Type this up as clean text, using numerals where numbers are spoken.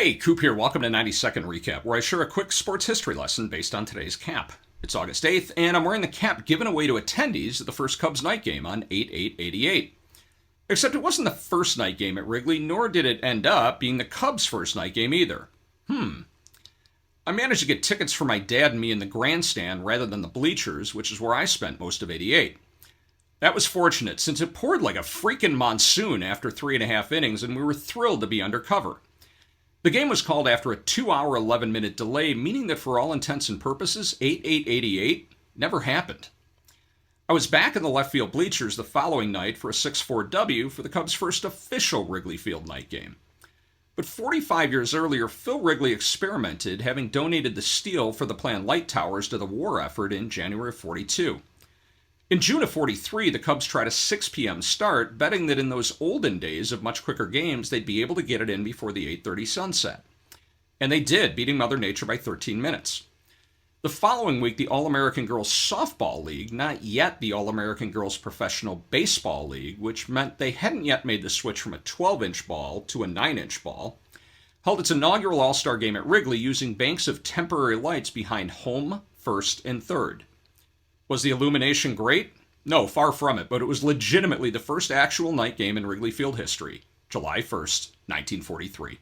Hey, Coop here. Welcome to 90-Second Recap, where I share a quick sports history lesson based on today's cap. It's August 8th, and I'm wearing the cap given away to attendees at the first Cubs night game on 8/8/88. Except it wasn't the first night game at Wrigley, nor did it end up being the Cubs' first night game either. I managed to get tickets for my dad and me in the grandstand rather than the bleachers, which is where I spent most of '88. That was fortunate, since it poured like a freaking monsoon after 3.5 innings, and we were thrilled to be under cover. The game was called after a 2-hour, 11-minute delay, meaning that for all intents and purposes, 8/8/88 never happened. I was back in the left field bleachers the following night for a 6-4 W for the Cubs' first official Wrigley Field night game. But 45 years earlier, Phil Wrigley experimented, having donated the steel for the planned light towers to the war effort in January of '42. In June of '43, the Cubs tried a 6 p.m. start, betting that in those olden days of much quicker games, they'd be able to get it in before the 8:30 sunset. And they did, beating Mother Nature by 13 minutes. The following week, the All-American Girls Softball League, not yet the All-American Girls Professional Baseball League, which meant they hadn't yet made the switch from a 12-inch ball to a 9-inch ball, held its inaugural All-Star game at Wrigley using banks of temporary lights behind home, first, and third. Was the illumination great? No, far from it, but it was legitimately the first actual night game in Wrigley Field history, July 1st, 1943.